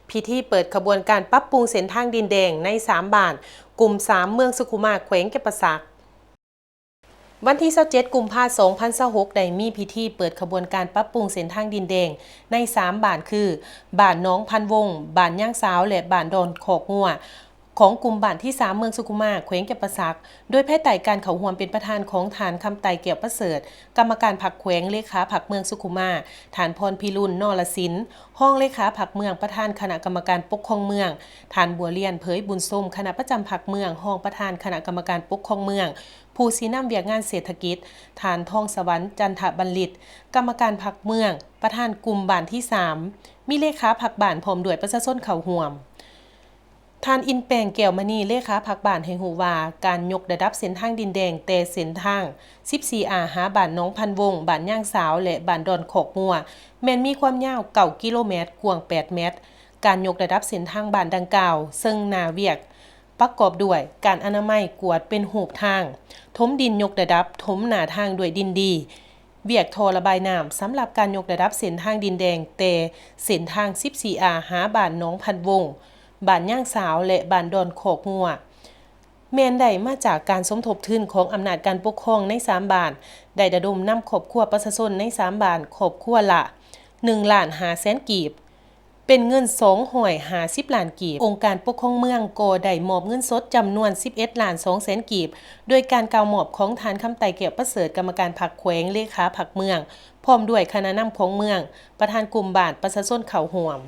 พิธีเปิดขบวนการปรับปรุงเส้นทางดินแดงใน3บ้านกลุ่ม3เมืองสุขุมแขวงแก่นประสักวันที่27กุมภาพันธ์2026ได้มีพิธีเปิดขบวนการปรับปรุงเส้นทางดินแดงใน3บ้านคือบ้านน้องพันวงบ้านย่างสาวและบ้านดอนโคกงัวของกลุ่มบ้านที่3เมืองสุขุมแขวงแก่นประสักโดยภายใต้การเข้าร่วมเป็นประธานของฐานคำไต่เกี่ยวประเสริฐกรรมการพรรคแขวงเลขาพรรคเมืองสุขุมฐานพรพิรุณนรสินห้องเลขาพรรคเมืองประธานคณะกรรมการปกครองเมืองฐานบัวเลียนเผยบุญส้มคณะประจำพรรคเมืองห้องประธานคณะกรรมการปกครองเมืองผู้ชี้นำเวียกงานเศรษฐกิจฐานทองสวรรค์จันทบัณฑิตกรรมการพรรคเมืองประธานกลุ่มบ้านที่3มีเลขาพรรคบ้านพร้อมด้วยประชาชนเข้าร่วมท่านอินแปงแก้วมณีเลขาพรรคบ้านให้ฮู้ว่าการยกระดับเส้นทางดินแดงแต่เส้นทาง14หาบ้านน้องพันวงบ้านย่างสาวและบ้านดอนโคกงัวแม้นมีความยาว9กิโลเมตรกว้าง8เมตรการยกระดับเส้นทางบ้านดังกล่าวซึ่งหน้าเวียกประกอบด้วยการอนามัยกวาดเป็นหูปทางถมดินยกระดับถมหน้าทางด้วยดินดีเวียกท่อระบายน้ำสำหรับการยกระดับเส้นทางดินแดงแต่เส้นทาง14หาบ้านน้องพันวงบ้านย่างสาวและบ้านดอนโคกงัวแม่นได้มาจากการสมทบทุนของอำนาจการปกครองใน3บ้านได้ระดมนำครอบครัวประชาชนใน3บ้านครอบครัวละ1,500,000 กีบเป็นเงิน250 ล้านกีบองค์การปกครองเมืองก็ได้มอบเงินสดจำนวน11,200,000 กีบโดยการกล่าวมอบของฐานคำไต่แก้วประเสริฐกรรมการพรรคแขวงเลขาพรรคเมืองพร้อมด้วยคณะนำของเมืองประธานกลุ่มบ้านประชาชนเข้าร่วม